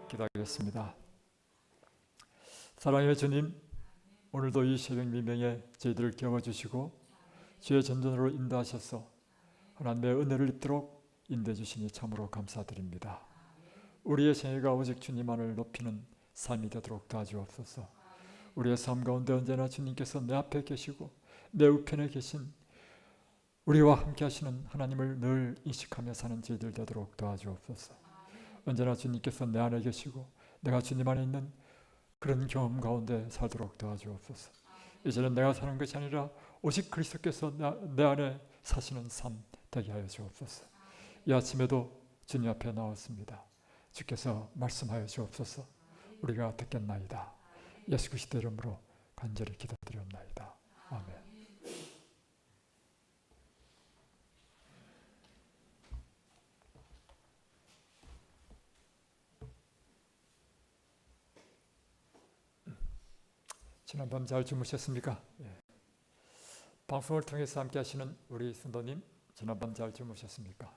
기도하겠습니다. 사랑의 주님, 오늘도 이 새벽 미명에 저희들을 깨워주시고 주의 전전으로 인도하셔서 하나님의 은혜를 입도록 인도해 주시니 참으로 감사드립니다. 우리의 생애가 오직 주님만을 높이는 삶이 되도록 도와주옵소서. 우리의 삶 가운데 언제나 주님께서 내 앞에 계시고 내 우편에 계신 우리와 함께 하시는 하나님을 늘 인식하며 사는 저희들 되도록 도와주옵소서. 언제나 주님께서 내 안에 계시고 내가 주님 안에 있는 그런 경험 가운데 살도록 도와주옵소서. 이제는 내가 사는 것이 아니라 오직 그리스도께서 내 안에 사시는 삶 되게 하여 주옵소서. 이 아침에도 주님 앞에 나왔습니다. 주께서 말씀하여 주옵소서. 우리가 듣겠나이다. 예수 그리스도 이름으로 간절히 기도드리옵나이다. 아멘. 지난밤 잘 주무셨습니까? 예. 방송을 통해서 함께 하시는 우리 성도님, 지난밤 잘 주무셨습니까?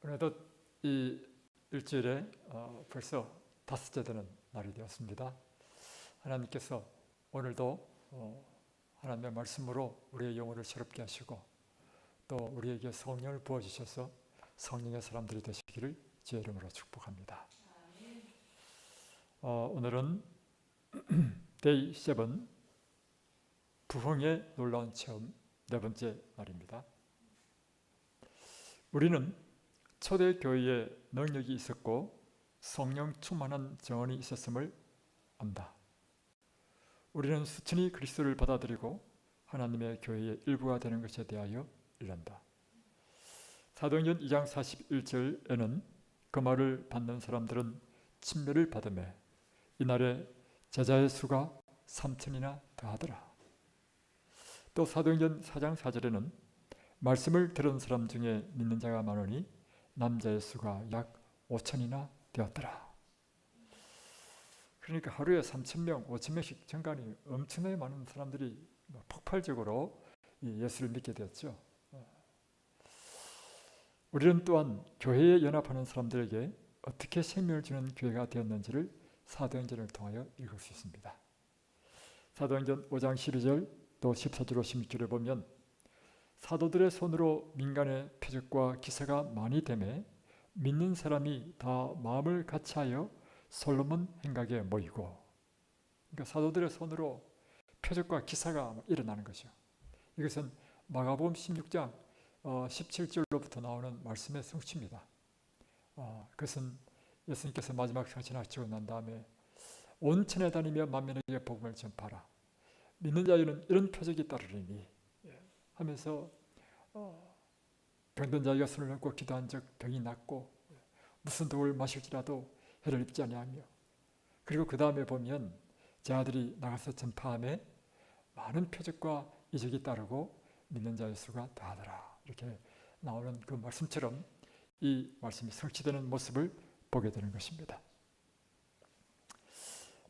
오늘도 이 일주일에 벌써 5째 되는 날이 되었습니다. 하나님께서 오늘도 하나님의 말씀으로 우리의 영혼을 새롭게 하시고 또 우리에게 성령을 부어주셔서 성령의 사람들이 되시기를 주의 이름으로 축복합니다. 오늘은 데이 7 부흥의 놀라운 체험 4번째 날입니다. 우리는 초대교회에 능력이 있었고 성령 충만한 정언이 있었음을 안다. 우리는 수천이 그리스도를 받아들이고 하나님의 교회의 일부가 되는 것에 대하여 일난다. 사도행전 2장 41절에는 그 말을 받는 사람들은 침례를 받으며 이날에 제자의 수가 3천이나 더하더라. 또 사도행전 4장 4절에는 말씀을 들은 사람 중에 믿는 자가 많으니 남자의 수가 약 5천이나 되었더라. 그러니까 하루에 3,000명, 5,000명씩 증가하니 엄청나게 많은 사람들이 폭발적으로 예수를 믿게 되었죠. 우리는 또한 교회에 연합하는 사람들에게 어떻게 생명을 주는 교회가 되었는지를 사도행전을 통하여 읽을 수 있습니다. 사도행전 5장 12절 또 14절 16절에 보면 사도들의 손으로 민간의 표적과 기사가 많이 되매 믿는 사람이 다 마음을 같이하여 솔로몬 행각에 모이고, 그러니까 사도들의 손으로 표적과 기사가 일어나는 것이요. 이것은 마가복음 16장 17절로부터 나오는 말씀의 성취입니다. 그것은 예수님께서 마지막 승천하시고 난 다음에 온 천에 다니며 만민에게 복음을 전파하라. 믿는 자에는 이런 표적이 따르리니 하면서 병든 자에게 손을 얹고 기도한 적 병이 낫고 무슨 독을 마실지라도 해를 입지 아니하며, 그리고 그 다음에 보면 제자들이 나가서 전파하며 많은 표적과 이적이 따르고 믿는 자의 수가 다하더라. 이렇게 나오는 그 말씀처럼 이 말씀이 성취되는 모습을 보게 되는 것입니다.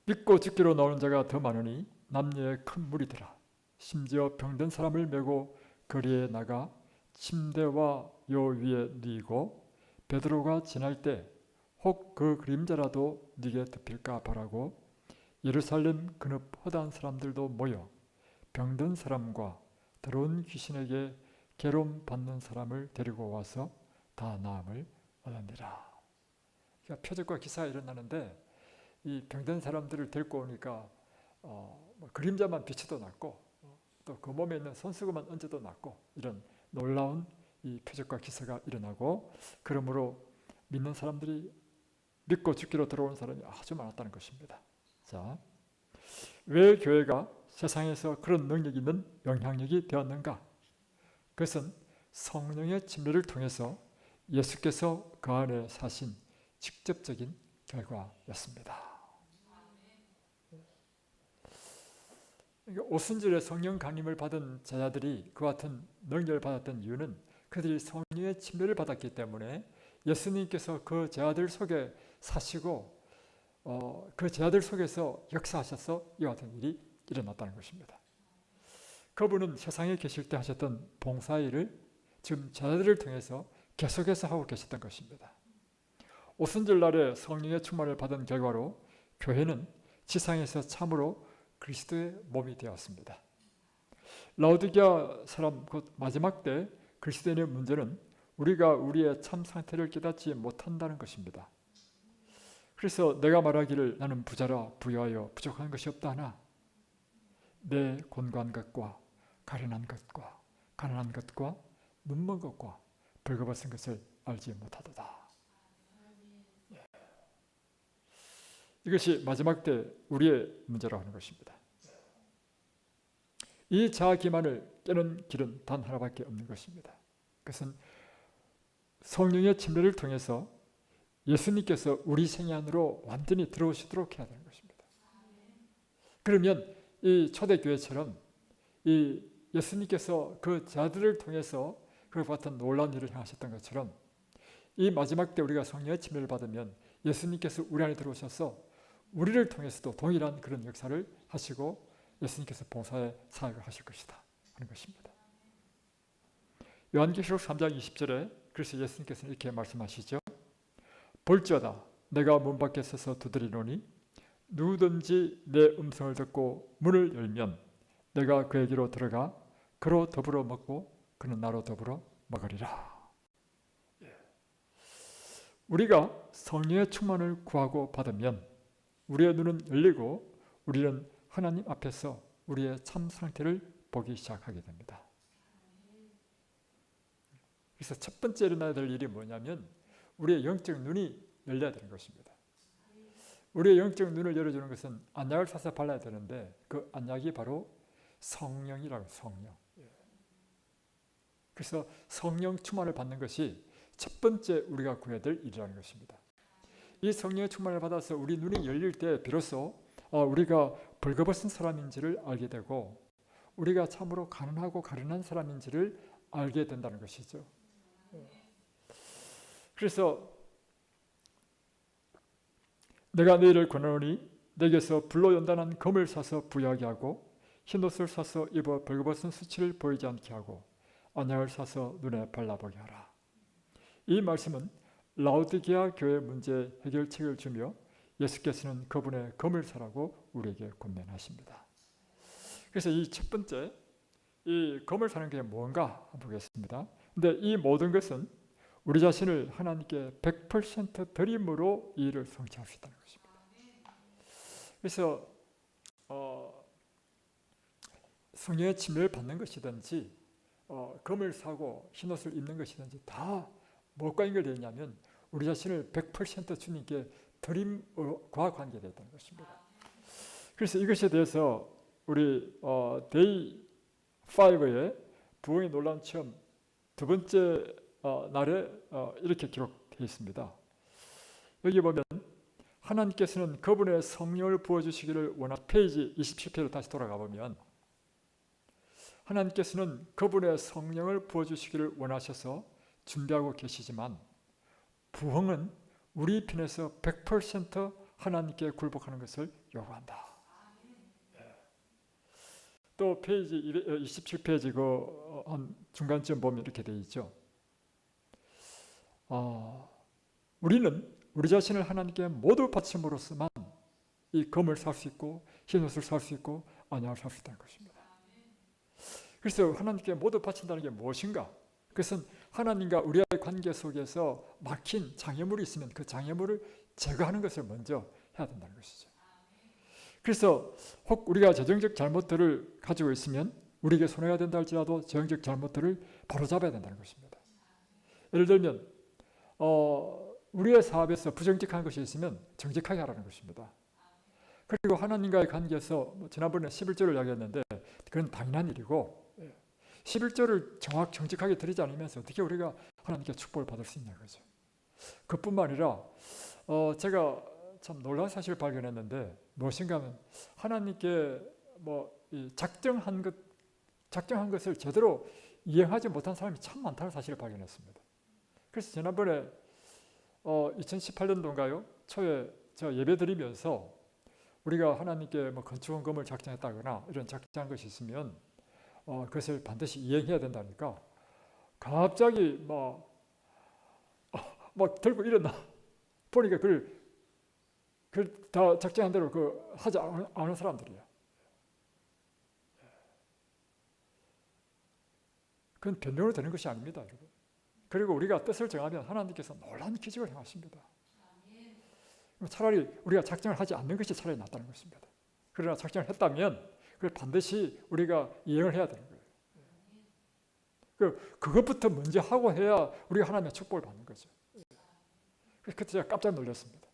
믿고 죽기로 나오는 자가 더 많으니 남녀의 큰 무리더라. 심지어 병든 사람을 메고 거리에 나가 침대와 요 위에 누이고 베드로가 지날 때 혹 그 그림자라도 네게 덮일까 바라고 예루살렘 근업 허다한 사람들도 모여 병든 사람과 더러운 귀신에게 괴로움 받는 사람을 데리고 와서 다 나음을 얻었느니라. 그러니까 표적과 기사가 일어나는데 이 병든 사람들을 데리고 오니까 그림자만 비춰도 낫고 또 그 몸에 있는 손수건만 얹어도 낫고 이런 놀라운 이 표적과 기사가 일어나고, 그러므로 믿는 사람들이 믿고 죽기로 들어온 사람이 아주 많았다는 것입니다. 자, 왜 교회가 세상에서 그런 능력이 있는 영향력이 되었는가? 그것은 성령의 침례를 통해서 예수께서 그 안에 사신 직접적인 결과였습니다. 오순절에 성령 강림을 받은 제자들이 그 같은 능력을 받았던 이유는 그들이 성령의 침례를 받았기 때문에 예수님께서 그 제자들 속에 사시고 그 제자들 속에서 역사하셔서 이와 같은 일이 일어났다는 것입니다. 그분은 세상에 계실 때 하셨던 봉사일을 지금 제자들을 통해서 계속해서 하고 계셨던 것입니다. 오순절 날에 성령의 충만을 받은 결과로 교회는 지상에서 참으로 그리스도의 몸이 되었습니다. 라오디게아 사람 곧 마지막 때 그리스도인의 문제는 우리가 우리의 참 상태를 깨닫지 못한다는 것입니다. 그래서 내가 말하기를 나는 부자라 부유하여 부족한 것이 없다 하나 내 곤고한 것과 가련한 것과 가난한 것과 눈먼 것과 벌거벗은 것을 알지 못하도다. 이것이 마지막 때 우리의 문제라고 하는 것입니다. 이 자아 기만을 깨는 길은 단 하나밖에 없는 것입니다. 그것은 성령의 침례를 통해서 예수님께서 우리 생애 안으로 완전히 들어오시도록 해야 되는 것입니다. 그러면 이 초대교회처럼 이 예수님께서 그 자들을 통해서 그와 같은 놀라운 일을 행하셨던 것처럼 이 마지막 때 우리가 성령의 침례를 받으면 예수님께서 우리 안에 들어오셔서 우리를 통해서도 동일한 그런 역사를 하시고 예수님께서 봉사의 사역을 하실 것이다 하는 것입니다. 요한계시록 3장 20절에 그래서 예수님께서는 이렇게 말씀하시죠. 볼지어다 내가 문 밖에 서서 두드리노니 누구든지 내 음성을 듣고 문을 열면 내가 그에게로 들어가 그로 더불어 먹고 그는 나로 더불어 먹으리라. 우리가 성령의 충만을 구하고 받으면 우리의 눈은 열리고 우리는 하나님 앞에서 우리의 참 상태를 보기 시작하게 됩니다. 그래서 첫 번째 일어나야 될 일이 뭐냐면 우리의 영적 눈이 열려야 되는 것입니다. 우리의 영적 눈을 열어주는 것은 안약을 사서 발라야 되는데 그 안약이 바로 성령이라고 성령. 그래서 성령 충만을 받는 것이 첫 번째 우리가 구해야 될 일이라는 것입니다. 이 성령의 충만을 받아서 우리 눈이 열릴 때 비로소 우리가 벌거벗은 사람인지를 알게 되고 우리가 참으로 가난하고 가련한 사람인지를 알게 된다는 것이죠. 그래서 내가 너희를 권하노니 내게서 불로 연단한 금을 사서 부유하게 하고 흰옷을 사서 입어 벌거벗은 수치를 보이지 않게 하고 안약을 사서 눈에 발라보게 하라. 이 말씀은 라오디게아 교회 문제 해결책을 주며 예수께서는 그분의 금을 사라고 우리에게 권면하십니다. 그래서 이 첫 번째 이 금을 사는 게 뭔가 보겠습니다. 근데 이 모든 것은 우리 자신을 하나님께 100% 드림으로 이 일을 성취할 수 있다는 것입니다. 그래서 성령의 침례를 받는 것이든지 금을 사고 흰옷을 입는 것이든지 다 무엇과 연결되어 있냐면 우리 자신을 100% 주님께 드림과 관계되어 있다는 것입니다. 그래서 이것에 대해서 우리 데이 5의 부흥의 놀라운 체험 두 번째 날에 이렇게 기록되어 있습니다. 여기 보면 하나님께서는 그분의 성령을 부어주시기를 페이지 27페이지로 다시 돌아가 보면 하나님께서는 그분의 성령을 부어주시기를 원하셔서 준비하고 계시지만 부흥은 우리 편에서 100% 하나님께 굴복하는 것을 요구한다. 또 페이지 27페이지 한 중간쯤 보면 이렇게 되어 있죠. 우리는 우리 자신을 하나님께 모두 바침으로써만 이 금을 살 수 있고 흰옷을 살 수 있고 안약을 살 수 있다는 것입니다. 그래서 하나님께 모두 바친다는 게 무엇인가? 그것은 하나님과 우리의 관계 속에서 막힌 장애물이 있으면 그 장애물을 제거하는 것을 먼저 해야 된다는 것이죠. 그래서 혹 우리가 재정적 잘못들을 가지고 있으면 우리에게 손해가 된다 할지라도 재정적 잘못들을 바로잡아야 된다는 것입니다. 예를 들면 우리의 사업에서 부정직한 것이 있으면 정직하게 하라는 것입니다. 그리고 하나님과의 관계에서 지난번에 11조를 이야기했는데 그건 당연한 일이고 11조를 정직하게 드리지 않으면서 어떻게 우리가 하나님께 축복을 받을 수 있냐 그죠. 그뿐만 아니라 제가 참 놀라운 사실을 발견했는데 무엇인가 하면 하나님께 작정한 것을 제대로 이행하지 못한 사람이 참 많다는 사실을 발견했습니다. 그래서 지난번에 2018년도인가요? 초에 저 예배 드리면서 우리가 하나님께 건축원금을 작정했다거나 이런 작정한 것이 있으면 그것을 반드시 이행해야 된다니까 갑자기 막 들고 일어나 보니까 그걸 다 작정한 대로 하지 않은 사람들이에요. 그건 변명으로 되는 것이 아닙니다, 여러분. 그리고 우리가 뜻을 정하면 하나님께서 놀라운 기적을 행하십니다. 차라리 우리가 작정을 하지 않는 것이 차라리 낫다는 것입니다. 그러나 작정을 했다면 그걸 반드시 우리가 이행을 해야 되는 거예요. 그것부터 먼저 하고 해야 우리가 하나님의 축복을 받는 거죠. 그때 제가 깜짝 놀랐습니다.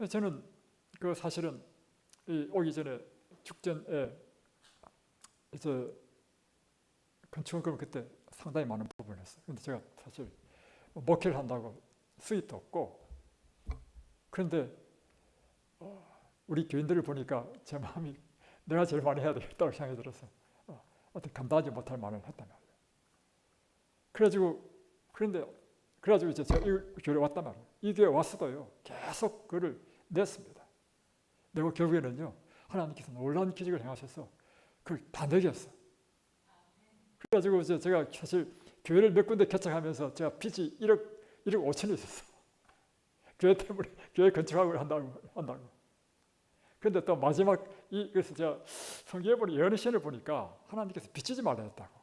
저는 사실은 오기 전에 직전에 건축을 그때 상당히 많은 부분을 했어요. 근데 제가 사실 목회를 한다고 수입도 없고, 그런데 우리 교인들을 보니까 제 마음이 내가 제일 많이 해야 되겠다고 생각이 들어서 어떻게 감당하지 못할 말을 했단 말이에요. 그래가지고 이제 제가 이 교회에 왔단 말이에요. 이 교회에 왔어도요, 계속 그를 냈습니다. 내고 결국에는요, 하나님께서 놀라운 기적을 행하셔서 그걸 다 내겼어. 그래가지고 이제 제가 사실 교회를 몇 군데 개척하면서 제가 빚이 1억 5천이 있었어. 교회 때문에, 교회 건축학을 한다고. 그런데 또 마지막, 그래서 제가 성경에 보니 예언의 시간을 보니까 하나님께서 빚지지 말라 했다고.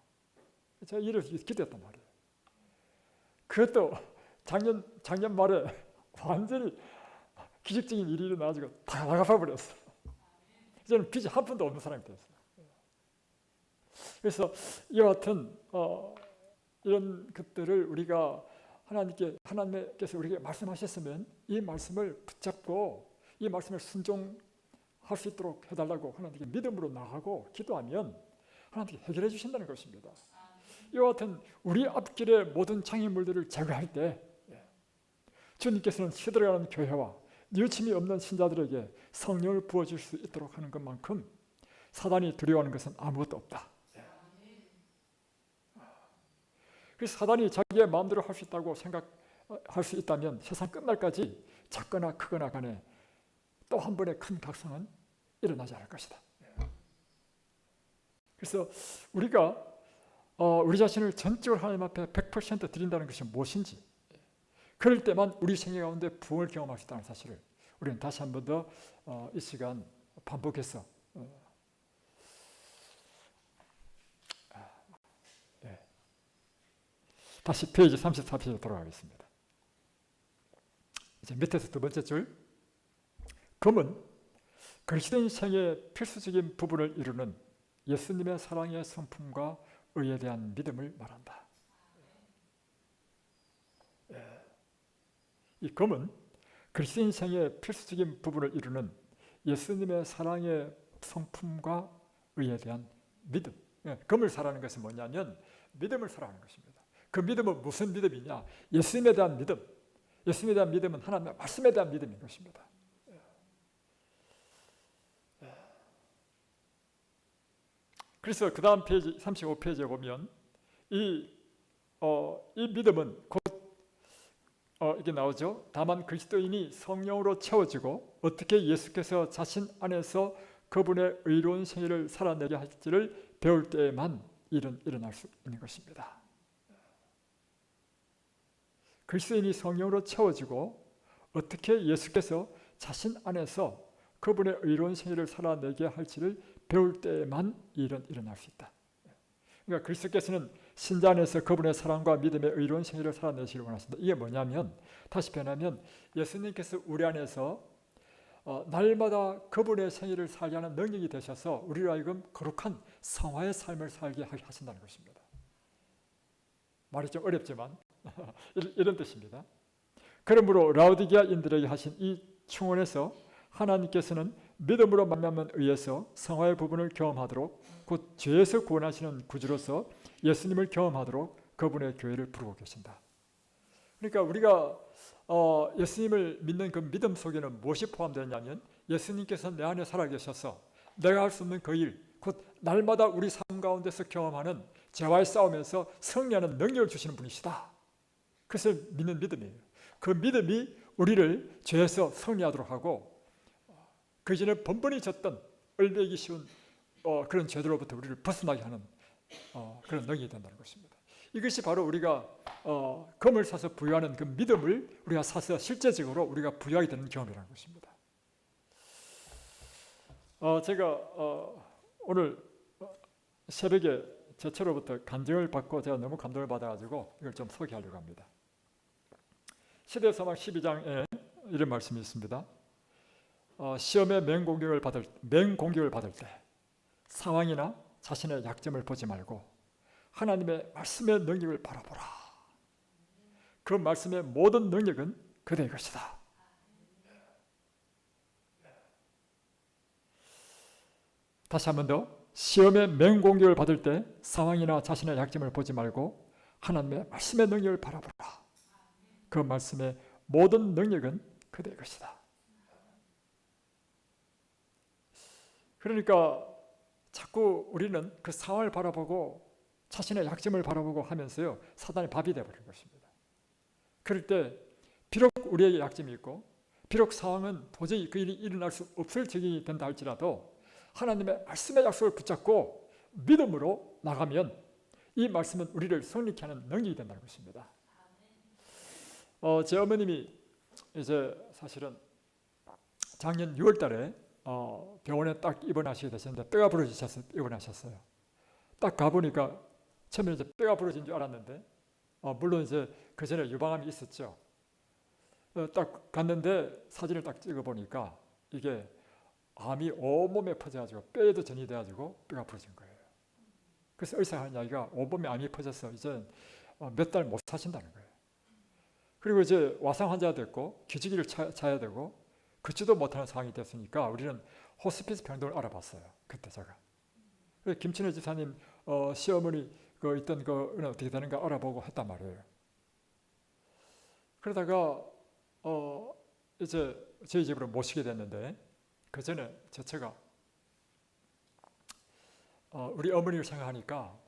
제가 이를 기도했단 말이에요. 그것도 작년 말에 완전히 기적적인 일이 일어나가지고 다 나가버렸어. 저는 빚이 한 푼도 없는 사람이 됐어요. 그래서 이와 같은 이런 것들을 우리가 하나님께서 우리에게 말씀하셨으면 이 말씀을 붙잡고 이 말씀을 순종할 수 있도록 해달라고 하나님께 믿음으로 나가고 기도하면 하나님께 해결해 주신다는 것입니다. 이와 같은 우리 앞길의 모든 장애물들을 제거할 때 주님께서는 시들어가는 교회와 뉘우침이 없는 신자들에게 성령을 부어줄 수 있도록 하는 것만큼 사단이 두려워하는 것은 아무것도 없다. 그래서 사단이 자기의 마음대로 할 수 있다고 생각할 수 있다면 세상 끝날까지 작거나 크거나 간에 또 한 번의 큰 각성은 일어나지 않을 것이다. 그래서 우리가 우리 자신을 전적으로 하나님 앞에 100% 드린다는 것이 무엇인지, 그럴 때만 우리 생애 가운데 부흥을 경험할 수 있다는 사실을 우리는 다시 한 번 더 이 시간 반복해서 다시 페이지 34페이지로 돌아가겠습니다. 이제 밑에서 두 번째 줄, 금은 그리스도인 생의 필수적인 부분을 이루는 예수님의 사랑의 성품과 의에 대한 믿음을 말한다. 이 금은 그리스도인 생의 필수적인 부분을 이루는 예수님의 사랑의 성품과 의에 대한 믿음. 금을 사라는 것은 뭐냐면 믿음을 사라는 것입니다. 그 믿음은 무슨 믿음이냐? 예수님에 대한 믿음. 예수님에 대한 믿음은 하나님의 말씀에 대한 믿음인 것입니다. 그래서 그 다음 페이지 35페이지에 보면 이 믿음은 곧 이게 나오죠. 다만 그리스도인이 성령으로 채워지고 어떻게 예수께서 자신 안에서 그분의 의로운 생애를 살아내게 할지를 배울 때에만 일어날 수 있는 것입니다. 그리스도인이 성령으로 채워지고 어떻게 예수께서 자신 안에서 그분의 의로운 생애를 살아내게 할지를 배울 때에만 일어날 수 있다. 그러니까 그리스도께서는 신자 안에서 그분의 사랑과 믿음의 의로운 생애를 살아내시길 원하신다. 이게 뭐냐면, 다시 변하면 예수님께서 우리 안에서 날마다 그분의 생애를 살게 하는 능력이 되셔서 우리로 하여금 거룩한 성화의 삶을 살게 하신다는 것입니다. 말이 좀 어렵지만 이런 뜻입니다. 그러므로 라오디게아인들에게 하신 이 충원에서 하나님께서는 믿음으로 말미암은 의에서 성화의 부분을 경험하도록, 곧 죄에서 구원하시는 구주로서 예수님을 경험하도록 그분의 교회를 부르고 계신다. 그러니까 우리가 예수님을 믿는 그 믿음 속에는 무엇이 포함되냐면, 예수님께서 내 안에 살아계셔서 내가 할 수 없는 그 일, 곧 날마다 우리 삶 가운데서 경험하는 죄와의 싸움에서 승리하는 능력을 주시는 분이시다. 그것을 믿는 믿음이에요. 그 믿음이 우리를 죄에서 승리하도록 하고, 그 전에 번번이 졌던 얼매기 쉬운 그런 죄들로부터 우리를 벗어나게 하는 그런 능력이 된다는 것입니다. 이것이 바로 우리가 금을 사서 부여하는 그 믿음을 우리가 사서 실제적으로 우리가 부여하게 되는 경험이라는 것입니다. 제가 오늘 새벽에 제처로부터 간증을 받고 제가 너무 감동을 받아가지고 이걸 좀 소개하려고 합니다. 시대서막 12장에 이런 말씀이 있습니다. 시험에 맹공격을 받을 때 상황이나 자신의 약점을 보지 말고 하나님의 말씀의 능력을 바라보라. 그 말씀의 모든 능력은 그대의 것이다. 다시 한 번 더. 시험에 맹공격을 받을 때 상황이나 자신의 약점을 보지 말고 하나님의 말씀의 능력을 바라보라. 그 말씀의 모든 능력은 그대의 것이다. 그러니까 자꾸 우리는 그 상황을 바라보고 자신의 약점을 바라보고 하면서요, 사단의 밥이 되어버린 것입니다. 그럴 때 비록 우리에게 약점이 있고 비록 상황은 도저히 그 일이 일어날 수 없을 지경이 된다 할지라도 하나님의 말씀의 약속을 붙잡고 믿음으로 나가면 이 말씀은 우리를 성립케 하는 능력이 된다는 것입니다. 제 어머님이 이제 사실은 작년 6월 달에 병원에 딱 입원하시게 되셨는데 뼈가 부러지셔서 입원하셨어요. 딱 가보니까 처음에 이제 뼈가 부러진 줄 알았는데 물론 이제 그 전에 유방암이 있었죠. 딱 갔는데 사진을 딱 찍어보니까 이게 암이 온몸에 퍼져가지고 뼈에도 전이 돼가지고 뼈가 부러진 거예요. 그래서 의사가 하는 이야기가 온몸에 암이 퍼져서 이제 몇 달 못 사신다는 거예요. 그리고 이제 와상 환자가 됐고 기저귀를 차야 되고 걷지도 못하는 상황이 됐으니까 우리는 호스피스 병동을 알아봤어요. 그때 제가. 김춘혜 집사님 시어머니 있던 거는 어떻게 되는가 알아보고 했단 말이에요. 그러다가 이제 저희 집으로 모시게 됐는데 그 전에 제가 우리 어머니를 생각하니까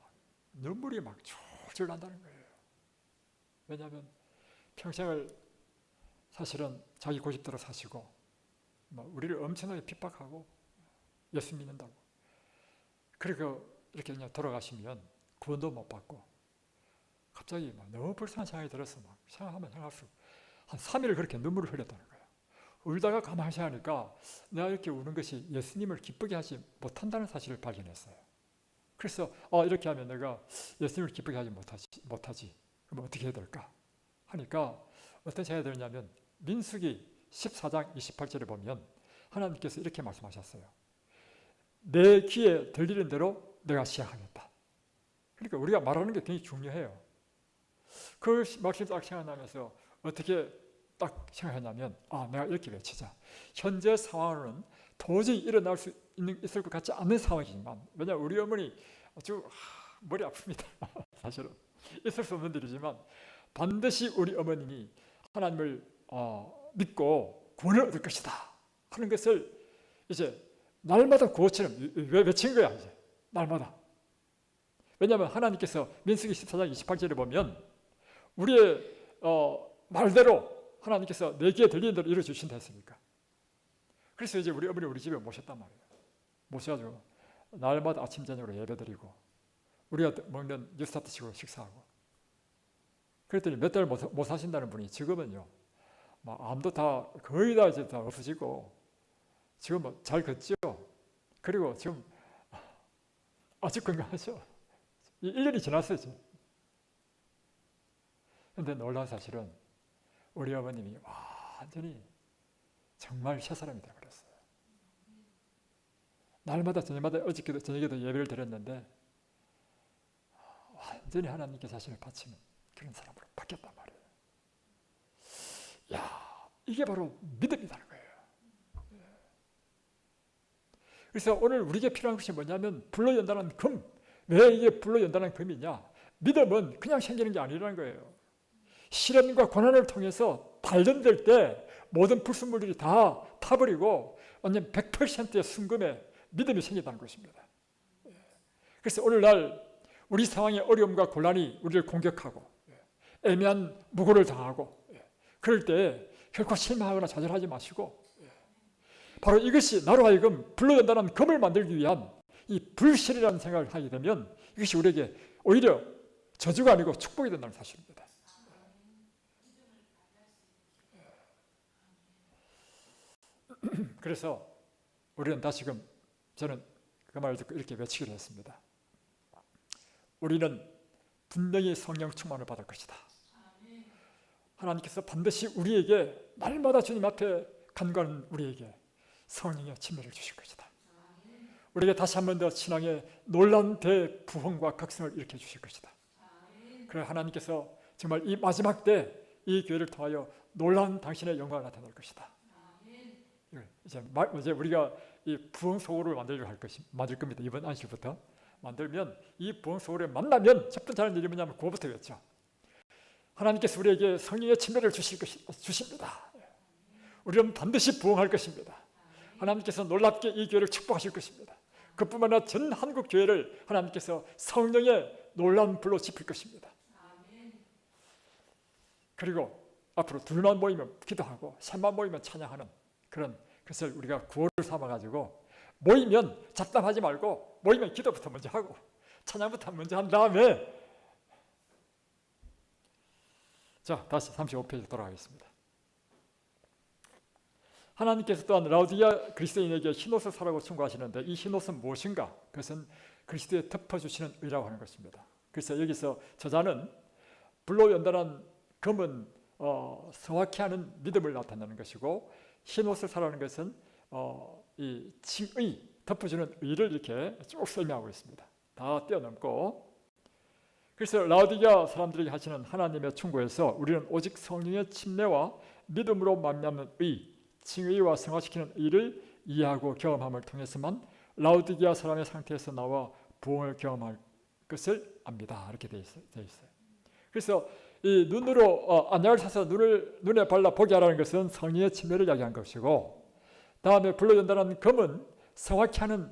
눈물이 막 줄줄 난다는 거예요. 왜냐하면 평생을 사실은 자기 고집대로 사시고 우리를 엄청나게 핍박하고 예수 믿는다고 그리고 이렇게 그냥 돌아가시면 구원도 못 받고 갑자기 막 너무 불쌍한 생각이 들어서 막 생각하면 생각할수록 한 3일 그렇게 눈물을 흘렸다는 거예요. 울다가 가만히 생각하니까 내가 이렇게 우는 것이 예수님을 기쁘게 하지 못한다는 사실을 발견했어요. 그래서 이렇게 하면 내가 예수님을 기쁘게 하지 못하지. 그럼 어떻게 해야 될까? 하니까 어떤 생각이 들었냐면 민수기 14장 28절에 보면 하나님께서 이렇게 말씀하셨어요. 내 귀에 들리는 대로 내가 시행하겠다. 그러니까 우리가 말하는 게 굉장히 중요해요. 그 말씀이 딱 생각나면서 어떻게 딱 생각했냐면 내가 이렇게 외치자. 현재 상황은 도저히 일어날 수 있을 것 같지 않은 상황이지만 왜냐하면 우리 어머니 아주 머리 아픕니다. 사실은 있을 수 없는 일이지만 반드시 우리 어머님이 하나님을 믿고 구원을 얻을 것이다 하는 것을 이제 날마다 구호처럼 외친 거야. 이제 날마다. 왜냐하면 하나님께서 민수기 14장 28절에 보면 우리의 말대로 하나님께서 내 귀에 들리는 대로 이루어주신다 했으니까. 그래서 이제 우리 어머니 우리 집에 모셨단 말이에요. 모셔가지고 날마다 아침 저녁으로 예배드리고 우리가 먹는 뉴스타트식으로 식사하고. 그랬더니 몇 달 못 사신다는 분이 지금은요, 암도 다 거의 다 이제 다 없어지고 지금 잘 걷죠. 그리고 지금 아주 건강하죠. 1년이 지났어요. 그런데 놀라운 사실은 우리 어머님이 완전히 정말 새 사람이 되어버렸어요. 날마다 저녁마다 어저께도 저녁에도 예배를 드렸는데 완전히 하나님께 자신을 바치는 그런 사람으로 바뀌었단 말이에요. 이게 바로 믿음이라는 거예요. 그래서 오늘 우리에게 필요한 것이 뭐냐면 불로 연단한 금. 왜 이게 불로 연단한 금이냐? 믿음은 그냥 생기는 게 아니라는 거예요. 시련과 고난을 통해서 단련될 때 모든 불순물들이 다 타버리고 완전 100%의 순금의 믿음이 생긴다는 것입니다. 그래서 오늘날 우리 상황의 어려움과 곤란이 우리를 공격하고 애매한 무고를 당하고 그럴 때 결코 실망하거나 좌절하지 마시고 바로 이것이 나로 하여금 불로 연단한 금을 만들기 위한 이 불실이라는 생각을 하게 되면 이것이 우리에게 오히려 저주가 아니고 축복이 된다는 사실입니다. 그래서 우리는 다시금 저는 그 말을 듣고 이렇게 외치기로 했습니다. 우리는 분명히 성령 충만을 받을 것이다. 하나님께서 반드시 우리에게 날마다 주님 앞에 간구하는 우리에게 성령의 침례를 주실 것이다. 우리에게 다시 한 번 더 신앙의 놀라운 대부흥과 각성을 일으켜 주실 것이다. 그래 하나님께서 정말 이 마지막 때 이 교회를 통하여 놀라운 당신의 영광을 나타낼 것이다. 이제 우리가 이 부흥 소울을 만들 겁니다. 이번 안식부터 만들면 이 부흥 소울을 만나면 첫 번째 하는 일이 뭐냐면 그거부터 외쳐. 하나님께서 우리에게 성령의 침례를 주십니다. 우리는 반드시 부흥할 것입니다. 하나님께서 놀랍게 이 교회를 축복하실 것입니다. 그뿐만 아니라 전 한국 교회를 하나님께서 성령의 놀라운 불로 지필 것입니다. 그리고 앞으로 둘만 모이면 기도하고 셋만 모이면 찬양하는 그런 것을 우리가 구호를 삼아가지고 모이면 잡담하지 말고 모이면 기도부터 먼저 하고 찬양부터 먼저 한 다음에 자 다시 35페이지 돌아가겠습니다. 하나님께서 또한 라우디게아 그리스도인에게 흰옷을 사라고 충고하시는데 이 흰옷은 무엇인가? 그것은 그리스도에 덮어주시는 의라고 하는 것입니다. 그래서 여기서 저자는 불로 연단한 금은 성확히 하는 믿음을 나타내는 것이고 흰옷을 사라는 것은 이 칭의, 덮어주는 의를 이렇게 쭉 설명하고 있습니다. 다 뛰어넘고 그래서 라우디게아 사람들에게 하시는 하나님의 충고에서 우리는 오직 성령의 침례와 믿음으로 말미암는 의, 칭의와 성화시키는 의를 이해하고 경험함을 통해서만 라우디게아 사람의 상태에서 나와 부흥을 경험할 것을 압니다. 이렇게 되어 있어요. 그래서 이 눈으로 안약을 사서 눈에 발라 보게 하라는 것은 성령의 침례를 이야기한 것이고 다음에 불로 연단하는 금은 성화케 하는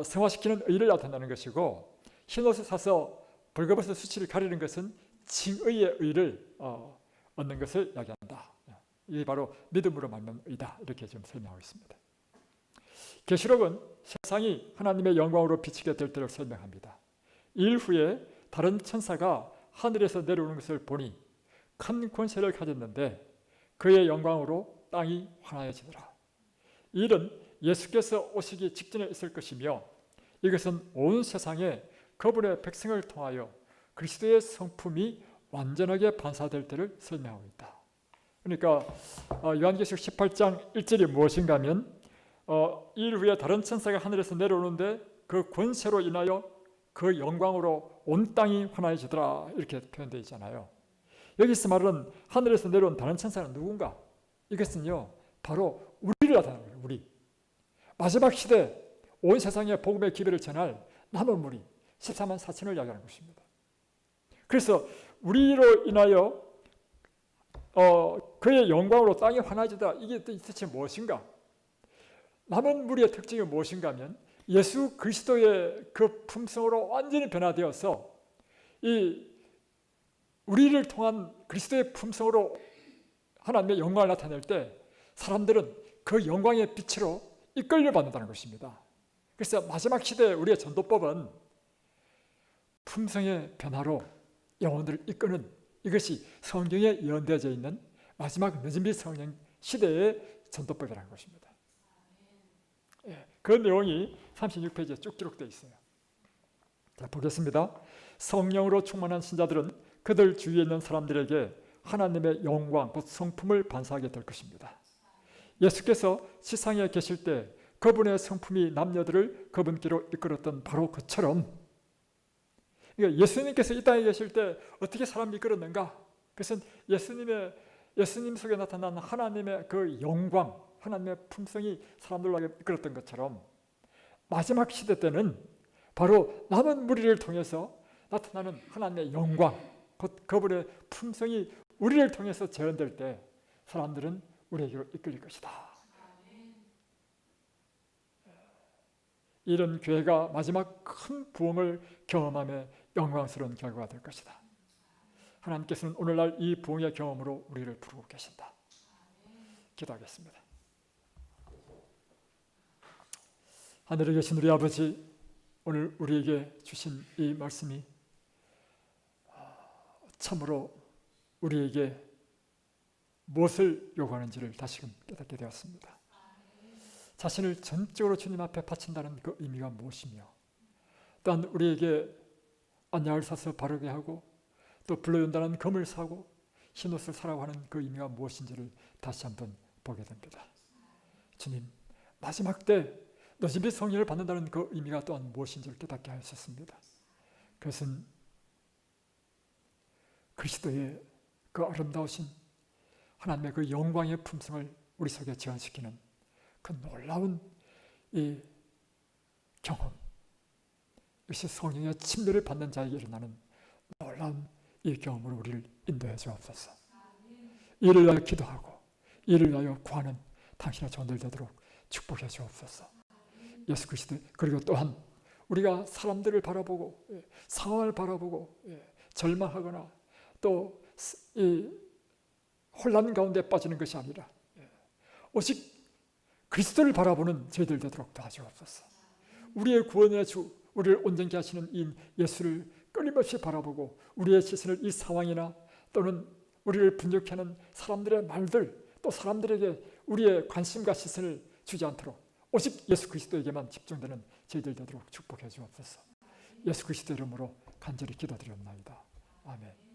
성화시키는 의를 나타내는 것이고 흰옷을 사서 벌거벗은 수치를 가리는 것은 칭의의 의를 얻는 것을 이야기한다. 이게 바로 믿음으로 말미암는 의다. 이렇게 지금 설명하고 있습니다. 계시록은 세상이 하나님의 영광으로 비치게 될 때를 설명합니다. 일 후에 다른 천사가 하늘에서 내려오는 것을 보니 큰 권세를 가졌는데 그의 영광으로 땅이 환하여지더라. 이 일은 예수께서 오시기 직전에 있을 것이며 이것은 온 세상에 그분의 백성을 통하여 그리스도의 성품이 완전하게 반사될 때를 설명하고 있다. 그러니까 요한계시록 18장 1절이 무엇인가 하면 이 일 후에 다른 천사가 하늘에서 내려오는데 그 권세로 인하여 그 영광으로 온 땅이 환하여지더라 이렇게 표현되어 있잖아요. 여기서 말하는 하늘에서 내려온 다른 천사는 누군가? 이것은요 바로 우리를 나타내는 거예요. 우리 마지막 시대 온 세상에 복음의 기회를 전할 남은 무리 14만 4천을 이야기하는 것입니다. 그래서 우리로 인하여 그의 영광으로 땅이 환하여지더라. 이게 도대체 무엇인가? 남은 무리의 특징이 무엇인가 하면 예수 그리스도의 그 품성으로 완전히 변화되어서 이 우리를 통한 그리스도의 품성으로 하나님의 영광을 나타낼 때 사람들은 그 영광의 빛으로 이끌려 받는다는 것입니다. 그래서 마지막 시대에 우리의 전도법은 품성의 변화로 영혼들을 이끄는 이것이 성경에 예언되어져 있는 마지막 늦은빛 성령 시대의 전도법이라는 것입니다. 그 내용이 36페이지에 쭉 기록되어 있어요. 자, 보겠습니다. 성령으로 충만한 신자들은 그들 주위에 있는 사람들에게 하나님의 영광, 곧 성품을 반사하게 될 것입니다. 예수께서 세상에 계실 때 그분의 성품이 남녀들을 그분께로 이끌었던 바로 그처럼 그러니까 예수님께서 이 땅에 계실 때 어떻게 사람을 이끌었는가? 그것은 예수님 속에 나타난 하나님의 그 영광, 하나님의 품성이 사람들을 이끌었던 것처럼 마지막 시대 때는 바로 남은 무리를 통해서 나타나는 하나님의 영광, 곧 그분의 품성이 우리를 통해서 재현될 때 사람들은 우리에게로 이끌릴 것이다. 이런 교회가 마지막 큰 부흥을 경험하며 영광스러운 결과가 될 것이다. 하나님께서는 오늘날 이 부흥의 경험으로 우리를 부르고 계신다. 기도하겠습니다. 하늘에 계신 우리 아버지, 오늘 우리에게 주신 이 말씀이 참으로 우리에게 무엇을 요구하는지를 다시금 깨닫게 되었습니다. 자신을 전적으로 주님 앞에 바친다는 그 의미가 무엇이며, 또한 우리에게 안약을 사서 바르게 하고 또 불러준다는 금을 사고 흰옷을 사라고 하는 그 의미가 무엇인지를 다시 한번 보게 됩니다. 주님, 마지막 때 너 집이 성령을 받는다는 그 의미가 또한 무엇인지를 깨닫게 하셨습니다. 그것은 그리스도의 그 아름다우신 하나님의 그 영광의 품성을 우리 속에 재현시키는 그 놀라운 이 경험, 이것이 성령의 침례를 받는 자에게 일어나는 놀라운 이 경험으로 우리를 인도해 주옵소서. 이를 위하여 기도하고 이를 위하여 구하는 당신의 종들 되도록 축복해 주옵소서. 예수 그리스도, 그리고 또한 우리가 사람들을 바라보고 상황을 바라보고 절망하거나 또 이 혼란 가운데 빠지는 것이 아니라 오직 그리스도를 바라보는 저희들 되도록 도와주옵소서. 우리의 구원의 주, 우리를 온전케 하시는 이 예수를 끊임없이 바라보고 우리의 시선을 이 상황이나 또는 우리를 분석케 하는 사람들의 말들, 또 사람들에게 우리의 관심과 시선을 주지 않도록 오직 예수 그리스도에게만 집중되는 저희들 되도록 축복해 주옵소서. 예수 그리스도 이름으로 간절히 기도드렸나이다. 아멘.